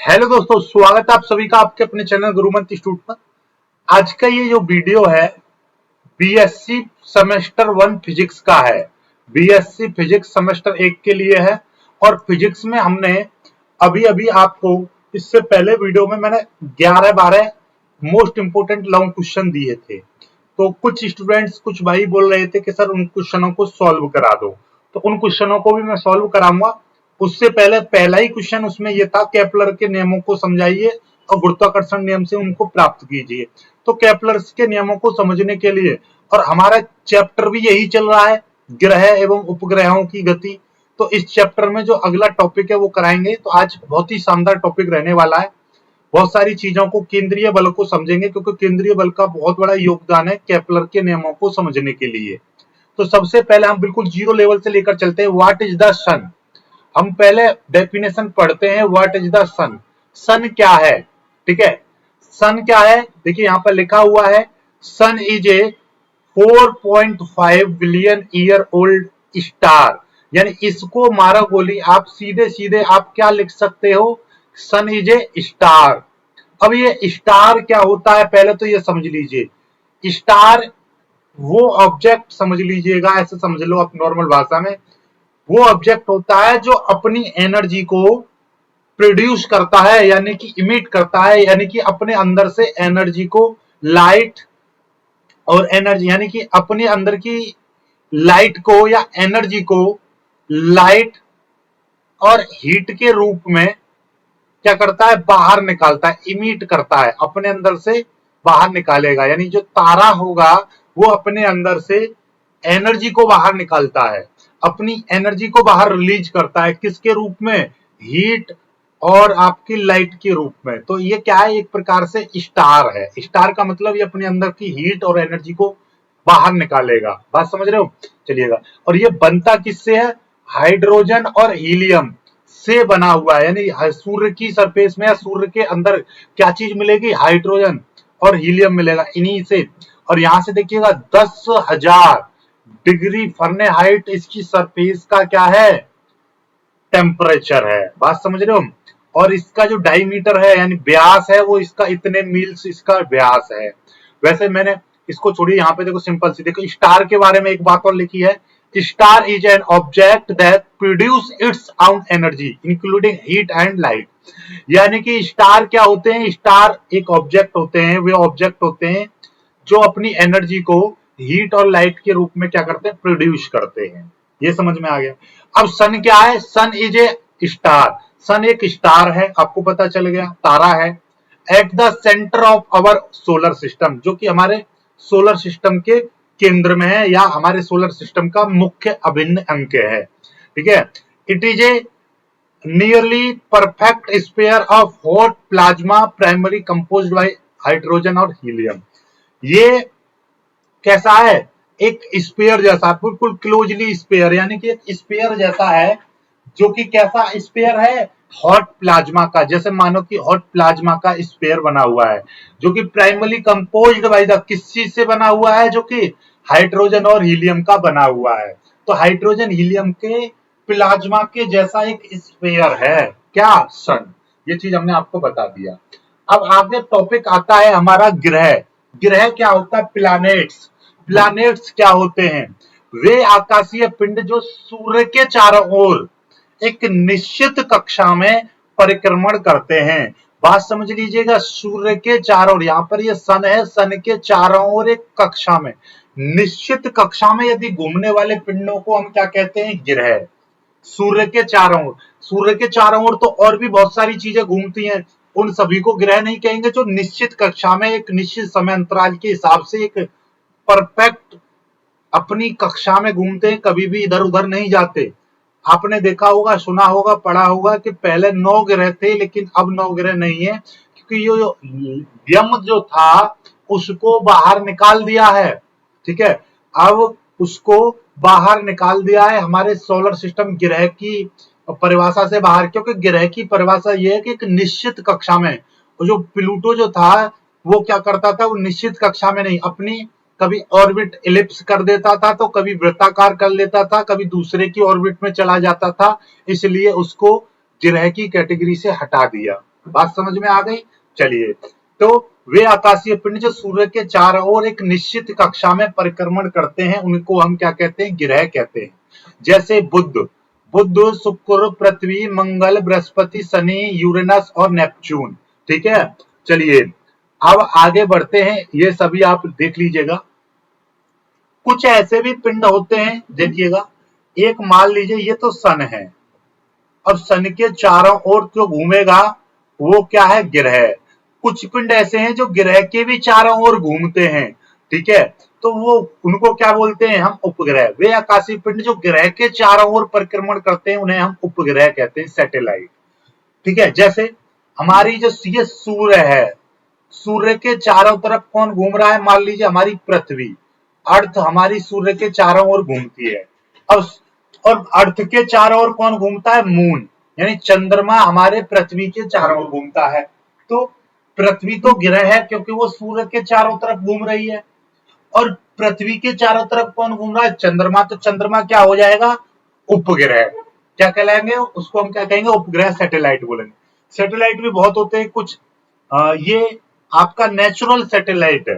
Hello दोस्तों, स्वागत है आप सभी का आपके अपने चैनल गुरुमंत इंस्टीट्यूट पर। आज का ये जो वीडियो है बीएससी सेमेस्टर 1 फिजिक्स का है। बीएससी फिजिक्स सेमेस्टर 1 के लिए है। और फिजिक्स में हमने अभी अभी आपको इससे पहले वीडियो में मैंने 11-12 मोस्ट इंपोर्टेंट लॉन्ग क्वेश्चन दिए थे। तो कुछ स्टूडेंट्स कुछ भाई बोल रहे थे कि सर उन क्वेश्चनों को सॉल्व करा दो, तो उन क्वेश्चनों को भी मैं सॉल्व कराऊंगा। उससे पहले पहला ही क्वेश्चन उसमें यह था, केपलर के नियमों को समझाइए और गुरुत्वाकर्षण नियम से उनको प्राप्त कीजिए। तो केपलर के नियमों को समझने के लिए, और हमारा चैप्टर भी यही चल रहा है, ग्रह एवं उपग्रहों की गति। तो इस चैप्टर में जो अगला टॉपिक है वो कराएंगे। तो आज बहुत ही शानदार टॉपिक रहने वाला है। बहुत सारी चीजों को, केंद्रीय बल को समझेंगे, क्योंकि केंद्रीय बल का बहुत बड़ा योगदान है केपलर के नियमों को समझने के लिए। तो सबसे पहले हम बिल्कुल जीरो लेवल से लेकर चलते हैं। व्हाट इज द सन। हम पहले डेफिनेशन पढ़ते हैं। व्हाट इज द सन। सन क्या है, ठीक है। सन क्या है, देखिए यहां पर लिखा हुआ है, sun is a 4.5 billion year old star. यानी इसको मारा गोली आप सीधे सीधे आप क्या लिख सकते हो, सन इज ए स्टार। अब ये स्टार क्या होता है पहले तो ये समझ लीजिए। स्टार वो ऑब्जेक्ट समझ लीजिएगा, ऐसे समझ लो आप नॉर्मल भाषा में, वो ऑब्जेक्ट होता है जो अपनी एनर्जी को प्रोड्यूस करता है, यानी कि इमिट करता है, यानी कि अपने अंदर से एनर्जी को, लाइट और एनर्जी, यानी कि अपने अंदर की लाइट को या एनर्जी को लाइट और हीट के रूप में क्या करता है, बाहर निकालता है, इमिट करता है, अपने अंदर से बाहर निकालेगा। यानी जो तारा होगा वो अपने अंदर से एनर्जी को बाहर निकालता है, अपनी एनर्जी को बाहर रिलीज करता है, किसके रूप में, हीट और आपकी लाइट के रूप में। तो ये क्या है, एक प्रकार से स्टार है। स्टार का मतलब ये अपने अंदर की हीट और एनर्जी को बाहर निकालेगा। बात समझ रहे हो, चलिएगा। और ये बनता किससे है, हाइड्रोजन और हीलियम से बना हुआ है। यानी सूर्य की सरफेस में या सूर्य के अंदर क्या चीज मिलेगी, हाइड्रोजन और हीलियम मिलेगा, इन्हीं से। और यहां से देखिएगा 10,000 डिग्री फ़ारेनहाइट इसकी सरफेस का क्या है, टेम्परेचर है। बात समझ रहे हो। और इसका जो डायमीटर है यानी व्यास है, वो इसका इतने मील्स इसका व्यास है। वैसे मैंने इसको छोड़िए, यहाँ पे देखो सिंपल सी, देखो स्टार के बारे में एक बात और लिखी है, star is an object that produce its own energy including heat and light. यानी कि स्टार क्या होते हैं, स्टार एक ऑब्जेक्ट होते हैं, वे ऑब्जेक्ट होते हैं जो अपनी एनर्जी को हीट और लाइट के रूप में क्या करते हैं, प्रोड्यूस करते हैं। ये समझ में आ गया। अब सन क्या है, सन इज ए स्टार। सन एक स्टार है, आपको पता चल गया, तारा है। At the centre of our solar system, जो कि हमारे सोलर सिस्टम के केंद्र में है, या हमारे सोलर सिस्टम का मुख्य अभिन्न अंग है, ठीक है। It is a nearly perfect sphere of hot plasma primary composed bye hydrogen और हीलियम। ये कैसा है, एक स्पेयर जैसा, बिल्कुल क्लोजली स्पेयर, यानी कि एक स्पेयर जैसा है, जो कि कैसा स्पेयर है, हॉट प्लाज्मा का। जैसे मानो कि हॉट प्लाज्मा का स्पेयर बना हुआ है, जो कि प्राइमरी कंपोज्ड बाय द, किस चीज से बना हुआ है, जो कि हाइड्रोजन और हीलियम का बना हुआ है। तो हाइड्रोजन हीलियम के प्लाज्मा के जैसा एक स्पेयर है क्या, सन। ये चीज हमने आपको बता दिया। अब आगे टॉपिक आता है हमारा ग्रह। ग्रह क्या होता है, प्लैनेट्स। प्लैनेट्स क्या होते हैं, वे आकाशीय पिंड जो सूर्य के चारों ओर एक निश्चित कक्षा में परिक्रमण करते हैं। बात समझ लीजिएगा, सूर्य के चारों ओर, यहाँ पर ये सन है, सन के चारों ओर एक कक्षा में, निश्चित कक्षा में यदि घूमने वाले पिंडों को हम क्या कहते हैं, ग्रह। सूर्य के चारों ओर, सूर्य के चारों ओर तो और भी बहुत सारी चीजें घूमती हैं, उन सभी को ग्रह नहीं कहेंगे। जो निश्चित कक्षा में एक निश्चित समय अंतराल के हिसाब से एक परफेक्ट अपनी कक्षा में घूमते हैं, कभी भी इधर उधर नहीं जाते। आपने देखा होगा, सुना होगा, पढ़ा होगा कि पहले 9 ग्रह थे, लेकिन अब 9 ग्रह नहीं है, क्योंकि ये यम जो था उसको बाहर निकाल दिया है, ठीक है। अब उसको बाहर निकाल दिया है हमारे सोलर सिस्टम, ग्रह की परिभाषा से बाहर। क्योंकि ग्रह की परिभाषा ये है कि एक निश्चित कक्षा में, जो प्लूटो जो था वो क्या करता था, वो निश्चित कक्षा में नहीं, अपनी कभी ऑर्बिट इलिप्स कर देता था, तो कभी वृत्ताकार कर लेता था, कभी दूसरे की ऑर्बिट में चला जाता था, इसलिए उसको ग्रह की कैटेगरी से हटा दिया। बात समझ में आ गई। चलिए, तो वे आकाशीय पिंड जो सूर्य के चारों ओर एक निश्चित कक्षा में परिक्रमण करते हैं उनको हम क्या कहते हैं, ग्रह कहते हैं। जैसे बुध, बुध, शुक्र, पृथ्वी, मंगल, बृहस्पति, शनि, यूरेनस और नेपच्यून। ठीक है, चलिए अब आगे बढ़ते हैं, ये सभी आप देख लीजिएगा। कुछ ऐसे भी पिंड होते हैं, देखिएगा, एक मान लीजिए ये तो सन है, अब सन के चारों ओर जो घूमेगा वो क्या है, ग्रह। कुछ पिंड ऐसे हैं जो ग्रह के भी चारों ओर घूमते हैं, ठीक है, तो वो उनको क्या बोलते हैं हम, उपग्रह। वे आकाशीय पिंड जो ग्रह के चारों ओर परिक्रमण करते हैं उन्हें हम उपग्रह कहते हैं, सैटेलाइट। ठीक है, जैसे हमारी जो ये सूर्य है, सूर्य के चारों तरफ कौन घूम रहा है, मान लीजिए हमारी पृथ्वी, अर्थ हमारी सूर्य के चारों ओर घूमती है। अब और अर्थ के चारों ओर कौन घूमता है, मून, यानी चंद्रमा हमारे पृथ्वी के चारों ओर घूमता है। तो पृथ्वी तो ग्रह है क्योंकि वो सूर्य के चारों तरफ घूम रही है, और पृथ्वी के चारों तरफ कौन घूम रहा है, चंद्रमा। तो चंद्रमा क्या हो जाएगा, उपग्रह। क्या कहलाएंगे उसको, हम क्या कहेंगे, उपग्रह, सैटेलाइट बोलेंगे। सैटेलाइट भी बहुत होते हैं, कुछ ये आपका नेचुरल सैटेलाइट है,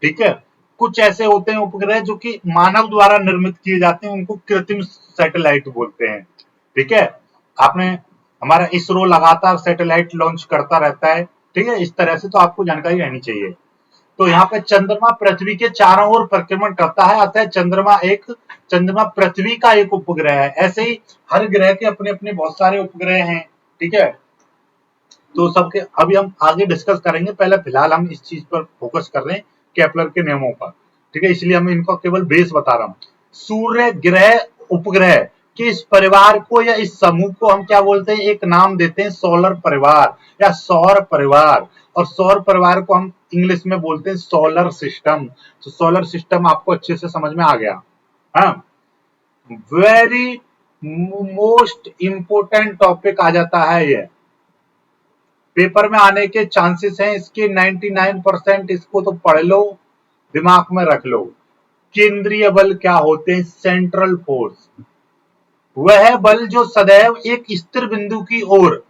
ठीक है। कुछ ऐसे होते हैं उपग्रह जो कि मानव द्वारा निर्मित किए जाते हैं, उनको कृत्रिम सैटेलाइट बोलते हैं, ठीक है। आपने, हमारा इसरो लगातार सैटेलाइट लॉन्च करता रहता है, ठीक है, इस तरह से तो आपको जानकारी रहनी चाहिए। तो यहाँ पे चंद्रमा पृथ्वी के चारों ओर परिक्रमण करता है, अतः चंद्रमा पृथ्वी का एक उपग्रह है। ऐसे ही हर ग्रह के अपने अपने बहुत सारे उपग्रह हैं, ठीक है। तो सबके अभी हम आगे डिस्कस करेंगे, पहले फिलहाल हम इस चीज पर फोकस कर रहे हैं, केपलर के नियमों पर, ठीक है, इसलिए हम इनको केवल बेस बता रहा हूं। सूर्य ग्रह उपग्रह के इस परिवार को या इस समूह को हम क्या बोलते हैं, एक नाम देते हैं सोलर परिवार या सौर परिवार। और सौर परिवार को हम इंग्लिश में बोलते हैं सोलर सिस्टम। तो सोलर सिस्टम आपको अच्छे से समझ में आ गया। हाँ, वेरी मोस्ट इंपोर्टेंट टॉपिक आ जाता है, ये पेपर में आने के चांसेस हैं इसके 99%। इसको तो पढ़ लो, दिमाग में रख लो। केंद्रीय बल क्या होते हैं, सेंट्रल फोर्स, वह बल जो सदैव एक स्थिर बिंदु की ओर,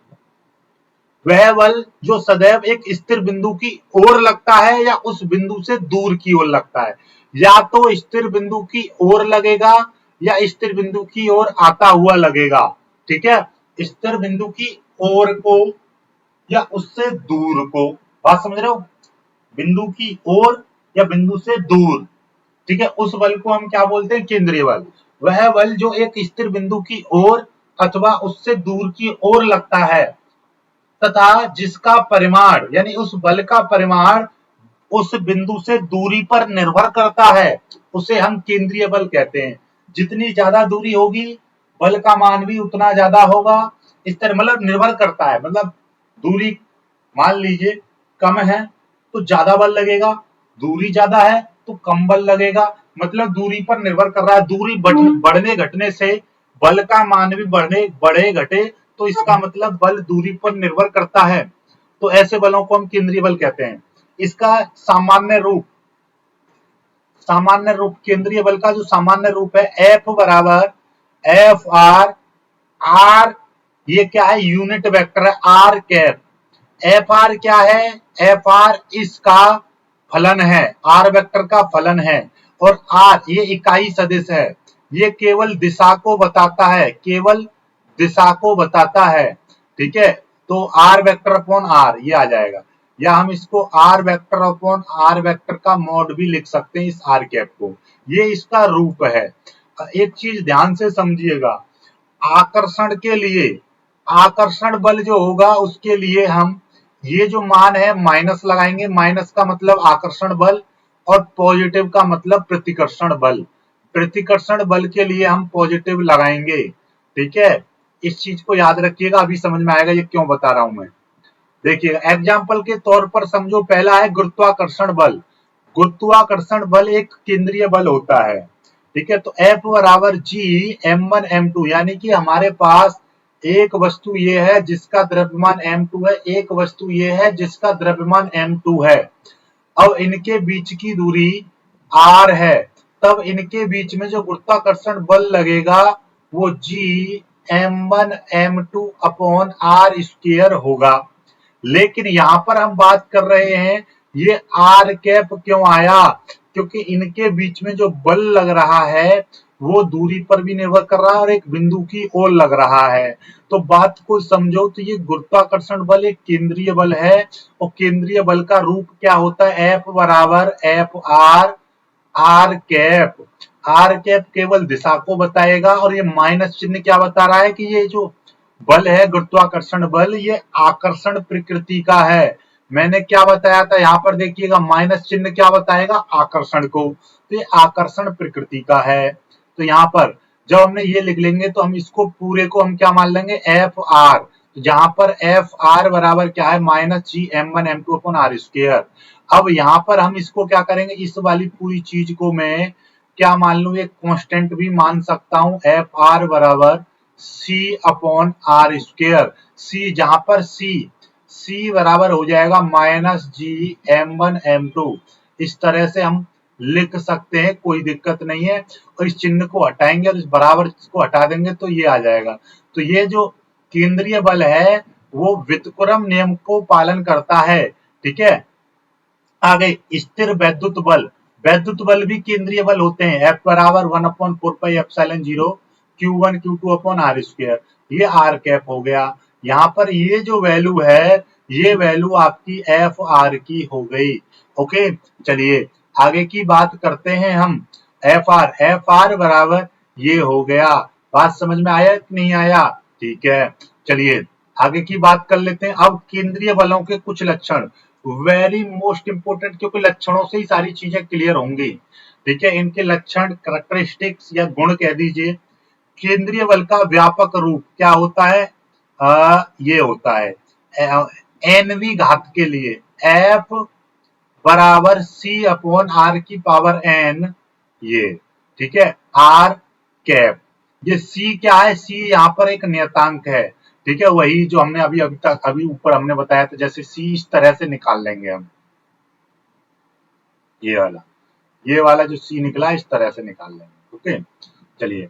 वह बल जो सदैव एक स्थिर बिंदु की ओर लगता है या उस बिंदु से दूर की ओर लगता है। या तो स्थिर बिंदु की ओर लगेगा या स्थिर बिंदु की ओर आता हुआ लगेगा, ठीक है। स्थिर बिंदु की ओर को या उससे दूर को, बात समझ रहे हो, बिंदु की ओर या बिंदु से दूर, ठीक है, उस बल को हम क्या बोलते हैं, केंद्रीय बल। वह बल जो एक स्थिर बिंदु की ओर अथवा उससे दूर की ओर लगता है तथा जिसका परिमाण, यानी उस बल का परिमाण उस बिंदु से दूरी पर निर्भर करता है, उसे हम केंद्रीय बल कहते हैं। जितनी ज्यादा दूरी होगी बल का मान भी उतना ज्यादा होगा। इस तरह मतलब निर्भर करता है, मतलब दूरी मान लीजिए कम है तो ज्यादा बल लगेगा, दूरी ज्यादा है तो कम बल लगेगा। मतलब दूरी पर निर्भर कर रहा है। दूरी बढ़ने घटने से बल का मान भी बढ़े घटे, तो इसका मतलब बल दूरी पर निर्भर करता है। तो ऐसे बलों को हम केंद्रीय बल कहते हैं। इसका सामान्य रूप केंद्रीय बल का जो सामान्य रूप है, एफ बराबर एफ आर, आर ये क्या है, यूनिट वेक्टर है, आर कैप। एफ आर क्या है, एफ आर इसका फलन है, आर वेक्टर का फलन है, और आर ये इकाई सदिश है, ये केवल दिशा को बताता है, केवल दिशा को बताता है, ठीक है। तो आर वेक्टर अपॉन आर ये आ जाएगा, या हम इसको r vector upon r vector का मॉड भी लिख सकते हैं इस आर कैप को। ये इसका रूप है। एक चीज ध्यान से समझिएगा, आकर्षण के लिए, आकर्षण बल जो होगा उसके लिए हम ये जो मान है माइनस लगाएंगे। माइनस का मतलब आकर्षण बल और पॉजिटिव का मतलब प्रतिकर्षण बल। प्रतिकर्षण बल के लिए हम पॉजिटिव लगाएंगे, ठीक है। इस चीज को याद रखिएगा, अभी समझ में आएगा ये क्यों बता रहा हूं मैं। देखिए एग्जाम्पल के तौर पर समझो, पहला है गुरुत्वाकर्षण बल। गुरुत्वाकर्षण बल एक केंद्रीय बल होता है, ठीक है। तो F बराबर जी m1 m2, यानी कि हमारे पास एक वस्तु ये है जिसका द्रव्यमान m2 है, एक वस्तु ये है जिसका द्रव्यमान m2 है। अब इनके बीच की दूरी r है, तब इनके बीच में जो गुरुत्वाकर्षण बल लगेगा वो G m1 m2 upon r square होगा। लेकिन यहां पर हम बात कर रहे हैं ये आर कैप क्यों आया, क्योंकि इनके बीच में जो बल लग रहा है वो दूरी पर भी निर्भर कर रहा है और एक बिंदु की ओर लग रहा है। तो बात को समझो तो ये गुरुत्वाकर्षण बल एक केंद्रीय बल है और केंद्रीय बल का रूप क्या होता है, एफ बराबर F r r cap. R cap केवल दिशा को बताएगा और ये माइनस चिन्ह क्या बता रहा है कि ये जो बल है गुरुत्वाकर्षण बल ये आकर्षण प्रकृति का है। मैंने क्या बताया था, यहाँ पर देखिएगा माइनस चिन्ह क्या बताएगा, आकर्षण को, तो ये आकर्षण प्रकृति का है। तो यहाँ पर जब हमने ये लिख लेंगे तो हम इसको पूरे को हम क्या मान लेंगे, एफ आर। तो जहां पर एफ आर बराबर क्या है, minus G m one m two upon r square. अब यहां पर हम इसको क्या करेंगे, इस वाली पूरी चीज को मैं क्या मान लू, एक कांस्टेंट भी मान सकता हूं, एफ आर बराबर C upon r square. C जहां पर सी बराबर हो जाएगा minus G m one m two. इस तरह से हम लिख सकते हैं, कोई दिक्कत नहीं है। और इस चिन्ह को हटाएंगे और इस बराबर को हटा देंगे तो ये आ जाएगा। तो ये जो केंद्रीय बल है वो व्युत्क्रम नियम को पालन करता है, ठीक है। आगे स्थिर वैद्युत बल भी केंद्रीय बल होते हैं, एफ बराबर one upon four pi epsilon zero q one q two upon r square. ये आर कैप हो गया। यहाँ पर ये जो वैल्यू है ये वैल्यू आपकी एफ आर की हो गई। ओके, चलिए आगे की बात करते हैं हम। एफ आर बराबर ये हो गया। बात समझ में आया कि नहीं आया, ठीक है। चलिए आगे की बात कर लेते हैं। अब केंद्रीय बलों के कुछ लक्षण, वेरी मोस्ट इंपोर्टेंट, क्योंकि लक्षणों से ही सारी चीजें क्लियर होंगी, ठीक है। इनके लक्षण, करैक्टरिस्टिक्स या गुण कह दीजिए। केंद्रीय बल का व्यापक रूप क्या होता है, ये होता है एनवी घात के लिए एफ बराबर सी अपॉन आर की पावर एन, ये ठीक है, आर कैप। ये सी क्या है, सी यहाँ पर एक नियतांक है, ठीक है। वही जो हमने अभी अभी तक अभी ऊपर हमने बताया था, जैसे सी इस तरह से निकाल लेंगे हम, ये वाला जो सी निकला इस तरह से निकाल लेंगे। ओके, चलिए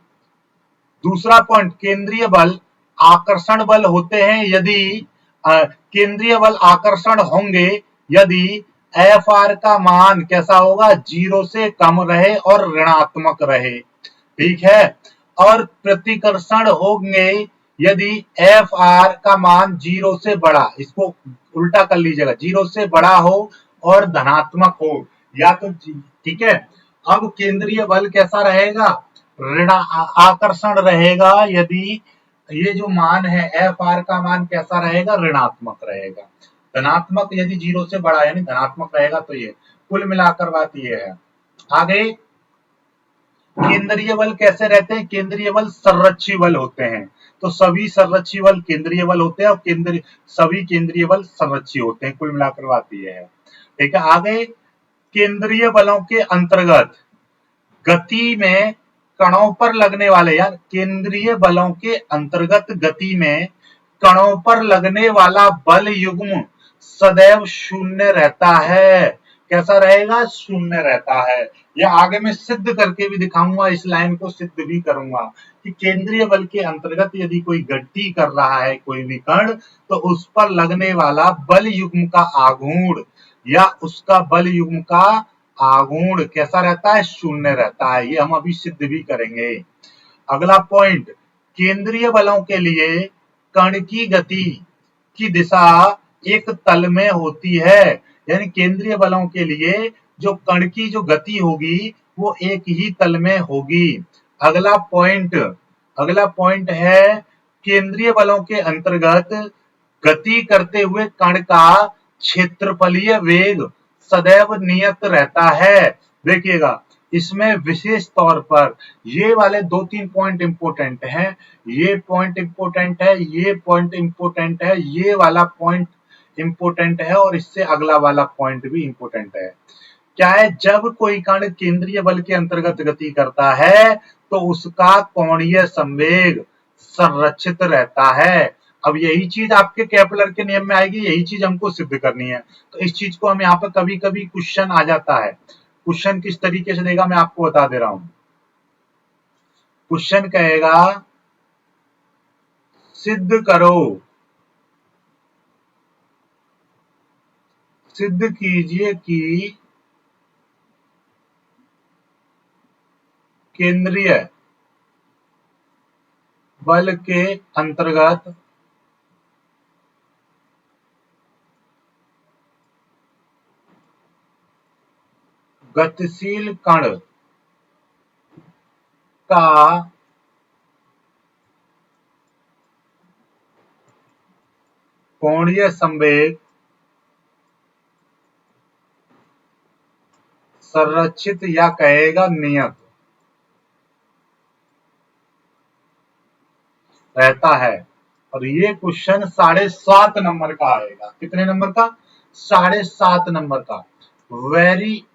दूसरा पॉइंट, केंद्रीय बल आकर्षण बल होते हैं यदि केंद्रीय बल आकर्षण होंगे यदि एफ आर का मान कैसा होगा, जीरो से कम रहे और ऋणात्मक रहे, ठीक है। और प्रतिकर्षण होंगे यदि एफ आर का मान जीरो से बड़ा, इसको उल्टा कर लीजिएगा, जीरो से बड़ा हो और धनात्मक हो, या तो ठीक है। अब केंद्रीय बल कैसा रहेगा, ऋण आकर्षण रहेगा यदि ये जो मान है एफ आर का मान कैसा रहेगा, ऋणात्मक रहेगा। धनात्मक यदि जीरो से बड़ा यानी धनात्मक रहेगा। तो ये कुल मिलाकर बात ये है। आगे केंद्रीय बल कैसे रहते हैं, केंद्रीय बल संरक्षी बल होते हैं। तो सभी संरक्षी बल केंद्रीय बल होते हैं और सभी केंद्रीय बल संरक्षी होते हैं, कुल मिलाकर बात ये है, ठीक है। आगे केंद्रीय बलों के अंतर्गत गति में कणों पर लगने वाले, यार केंद्रीय बलों के अंतर्गत गति में कणों पर लगने वाला बल युग्म सदैव शून्य रहता है। कैसा रहेगा, शून्य रहता है। यह आगे मैं सिद्ध करके भी दिखाऊंगा, इस लाइन को सिद्ध भी करूंगा कि केंद्रीय बल के अंतर्गत यदि कोई गति कर रहा है कोई भी कण, तो उस पर लगने वाला बल युग्म का आघूर्ण या उसका बल युग्म का आघूर्ण कैसा रहता है, शून्य रहता है। ये हम अभी सिद्ध भी करेंगे। अगला पॉइंट, केंद्रीय बलों के लिए कण की गति की दिशा एक तल में होती है, यानी केंद्रीय बलों के लिए जो कण की जो गति होगी वो एक ही तल में होगी। अगला पॉइंट है केंद्रीय बलों के अंतर्गत गति करते हुए कण का क्षेत्रफलीय वेग सदैव नियत रहता है। देखिएगा इसमें विशेष तौर पर ये वाले दो तीन पॉइंट इंपोर्टेंट हैं, ये पॉइंट इंपोर्टेंट है, ये पॉइंट इंपोर्टेंट है, ये वाला पॉइंट इंपोर्टेंट है और इससे अगला वाला पॉइंट भी इंपोर्टेंट है। क्या है, जब कोई कण केंद्रीय बल के अंतर्गत गति करता है तो उसका कोणीय संवेग संरक्षित रहता है। अब यही चीज आपके केपलर के नियम में आएगी, यही चीज हमको सिद्ध करनी है। तो इस चीज को हम यहाँ पर कभी कभी क्वेश्चन आ जाता है, क्वेश्चन किस तरीके से देगा मैं आपको बता दे रहा हूं। क्वेश्चन कहेगा सिद्ध करो सिद्ध कीजिए कि केंद्रीय बल के अंतर्गत गतिशील कण का कोणीय संवेग संरक्षित या कहेगा नियत रहता है। और ये क्वेश्चन 7.5 नंबर का आएगा। कितने नंबर का? 7.5 नंबर का। वेरी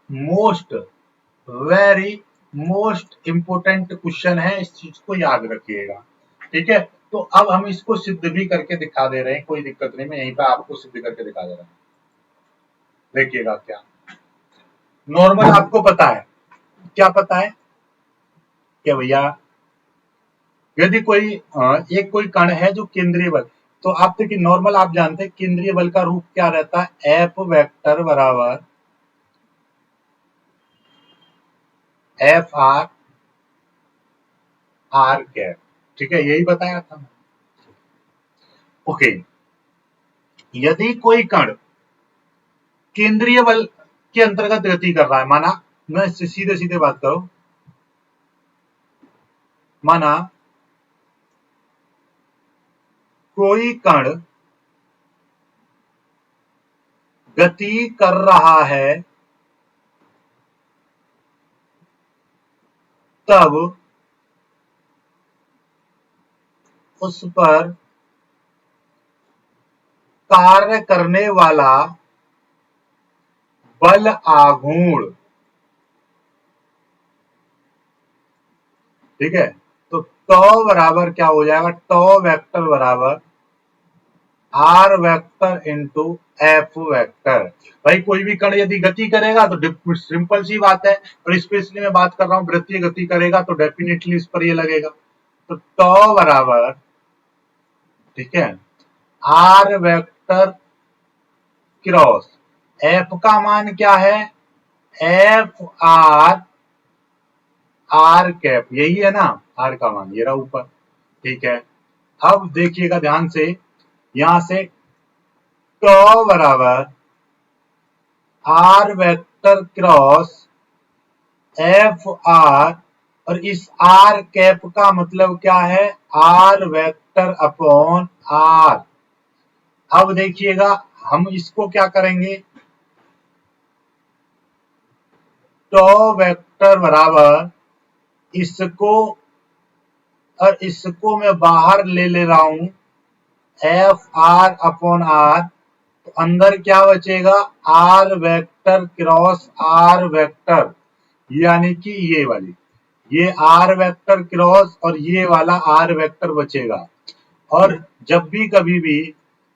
मोस्ट इंपोर्टेंट क्वेश्चन है, इस चीज को याद रखिएगा। ठीक है, तो अब हम इसको सिद्ध भी करके दिखा दे रहे हैं, कोई दिक्कत नहीं, मैं यहीं पे आपको सिद्ध करके दिखा दे रहा हूं। देखिएगा क्या नॉर्मल आपको पता है, क्या पता है क्या भैया? यदि कोई एक कोई कण है जो केंद्रीय बल, तो आप देखिए नॉर्मल आप जानते हैं केंद्रीय बल का रूप क्या रहता है? एफ वेक्टर बराबर एफ आर आर कैप। ठीक है, यही बताया था। ओके, यदि कोई कण केंद्रीय बल के अंतर्गत गति कर रहा है, माना मैं सीधे सीधे बात करूं, माना कोई कण गति कर रहा है, तब उस पर कार्य करने वाला बल आघूर्ण, ठीक है, तो टॉ बराबर क्या हो जाएगा? टॉ वेक्टर बराबर r vector into F vector. भाई कोई भी कण यदि गति करेगा तो सिंपल सी बात है, और स्पेशली मैं बात कर रहा हूं वृत्तीय गति करेगा तो डेफिनेटली इस पर ये लगेगा। तो टॉ बराबर, ठीक है, आर वेक्टर क्रॉस एफ का मान क्या है? एफ आर आर कैप, यही है ना? आर का मान ये रहा ऊपर। ठीक है, अब देखिएगा ध्यान से, यहां से टॉ बराबर r vector cross F r, और इस आर कैप का मतलब क्या है? R vector upon r. अब देखिएगा हम इसको क्या करेंगे? टॉ वेक्टर बराबर इसको और इसको मैं बाहर ले रहा हूं, एफ आर अपॉन आर, तो अंदर क्या बचेगा? R vector cross r vector, यानी कि ये वाली, ये आर वेक्टर क्रॉस और ये वाला आर वेक्टर बचेगा। और जब भी कभी भी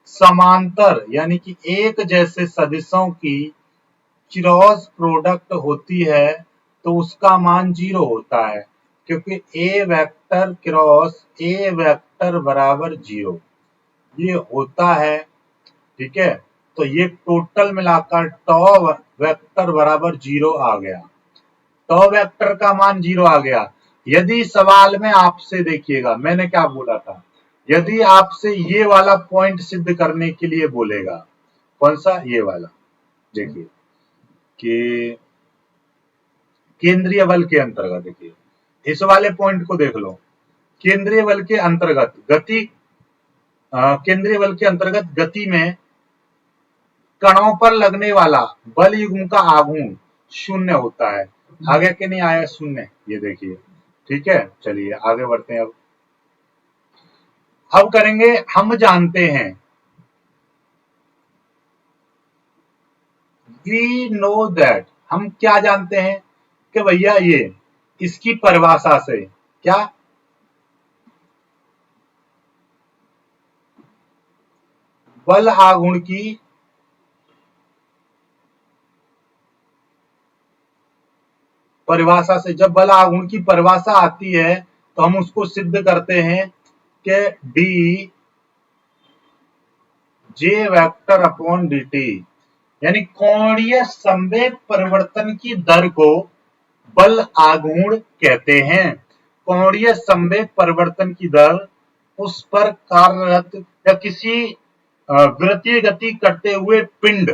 समांतर यानी कि एक जैसे सदिशों की क्रॉस प्रोडक्ट होती है तो उसका मान 0 होता है, क्योंकि ए वेक्टर क्रॉस ए वेक्टर बराबर 0 ये होता है। ठीक है, तो ये टोटल मिलाकर टॉ वेक्टर बराबर 0 आ गया। टॉ वेक्टर का मान 0 आ गया। यदि सवाल में आपसे, देखिएगा मैंने क्या बोला था, यदि आपसे ये वाला पॉइंट सिद्ध करने के लिए बोलेगा, कौन सा? ये वाला, देखिए कि केंद्रीय बल के अंतर्गत, देखिए इस वाले पॉइंट को देख लो, केंद्रीय बल के अंतर्गत गति, केंद्रीय बल के अंतर्गत गति में कणों पर लगने वाला बल युग्म का आघूर्ण 0 होता है। आगे के नहीं आया 0, ये देखिए। ठीक है, चलिए आगे बढ़ते हैं। अब करेंगे, हम जानते हैं, वी नो दैट, हम क्या जानते हैं कि भैया ये इसकी परिभाषा से क्या, बल आघूर्ण की परिभाषा से, जब बल आघूर्ण की परिभाषा आती है तो हम उसको सिद्ध करते हैं कि D J vector upon dt, यानी कोणीय संवेग परिवर्तन की दर को बल आघूर्ण कहते हैं। कोणीय संवेग परिवर्तन की दर उस पर कार्यरत या किसी वृत्तीय गति करते हुए पिंड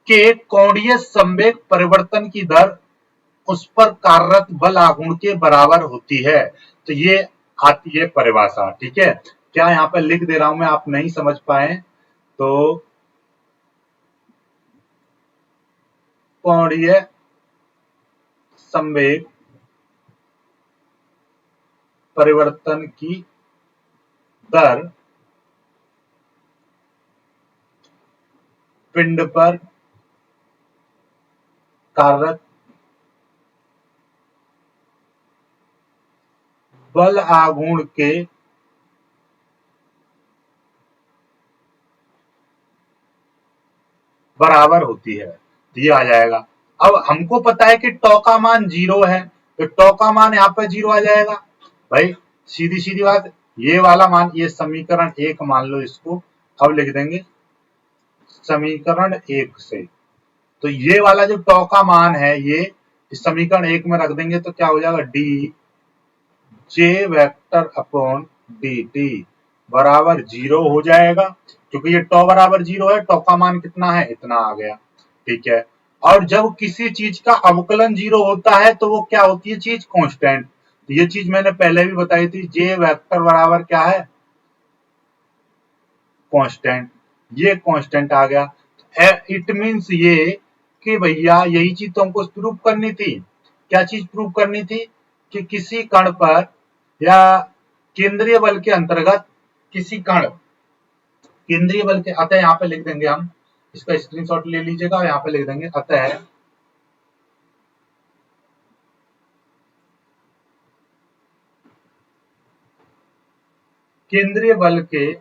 के कोणीय संवेग परिवर्तन की दर उस पर कार्यरत बल आघूर्ण के बराबर होती है। तो ये आती है परिभाषा। ठीक है, क्या यहाँ पे लिख दे रहा हूं मैं, आप नहीं समझ पाए तो कोणीय संवेग परिवर्तन की दर पिंड पर कार्यरत बल आघूर्ण के बराबर होती है। तो ये आ जाएगा। अब हमको पता है कि टॉ का मान 0 है, तो टॉ का मान यहाँ पे 0 आ जाएगा। भाई सीधी सीधी बात, ये वाला मान, ये समीकरण 1 मान लो इसको, अब लिख देंगे समीकरण 1 से। तो ये वाला जो टॉ का मान है ये इस समीकरण 1 में रख देंगे तो क्या हो जाएगा, D J vector upon D T बराबर 0 हो जाएगा। क्योंकि ये टॉ बराबर 0 है, टॉ का मान कितना है, इतना आ गया। ठीक है, और जब किसी चीज का अवकलन 0 होता है तो वो क्या होती है चीज, कांस्टेंट। तो ये चीज मैंने पहले भी बताई थी, जे वेक्टर बराबर क्या है, कांस्टेंट। ये कांस्टेंट आ गया। इट मींस ये कि भैया यही चीज तो हमको प्रूव करनी थी। क्या चीज प्रूव करनी थी, कि किसी कण पर या केंद्रीय बल के अंतर्गत किसी कण, केंद्रीय बल के, अतः यहाँ पे लिख देंगे हम, इसका स्क्रीनशॉट ले लीजिएगा, यहाँ पे लिख देंगे अतः केंद्रीय बल के,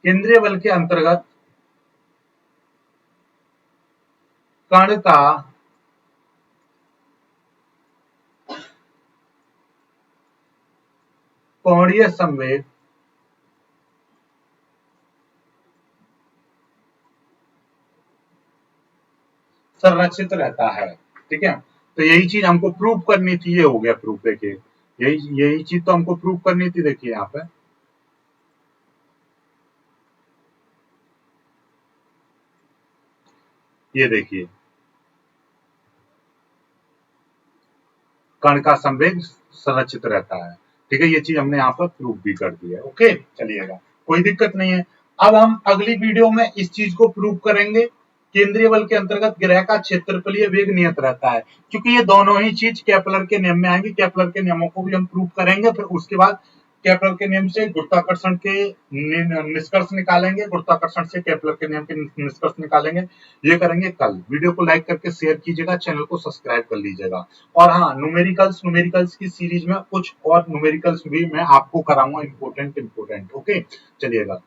केंद्रीय बल के अंतर्गत कण का कोणीय संवेग संरक्षित रहता है। ठीक है, तो यही चीज हमको प्रूव करनी थी, ये हो गया प्रूफ। देखिए यही यही चीज तो हमको प्रूव करनी थी। देखिए यहाँ पे ये देखिए, कण का संवेग संरक्षित रहता है। ठीक है, ये चीज हमने यहाँ पर प्रूव भी कर दी है। ओके, चलिएगा, कोई दिक्कत नहीं है। अब हम अगली वीडियो में इस चीज को प्रूव करेंगे, केंद्रीय बल के अंतर्गत ग्रह का क्षेत्रफलीय वेग नियत रहता है। क्योंकि ये दोनों ही चीज केपलर के नियम में आएंगे, केपलर के नियमों को भी हम प्रूव करेंगे। फिर उसके बाद केपलर के नियम से गुरुत्वाकर्षण के निष्कर्ष निकालेंगे, गुरुत्वाकर्षण से केपलर के नियम के निष्कर्ष निकालेंगे। ये करेंगे कल। वीडियो को लाइक करके शेयर कीजिएगा, चैनल को सब्सक्राइब कर लीजिएगा। और हाँ, न्यूमेरिकल्स की सीरीज में कुछ और न्यूमेरिकल्स भी मैं आपको कराऊंगा, इंपोर्टेंट। ओके, चलिएगा।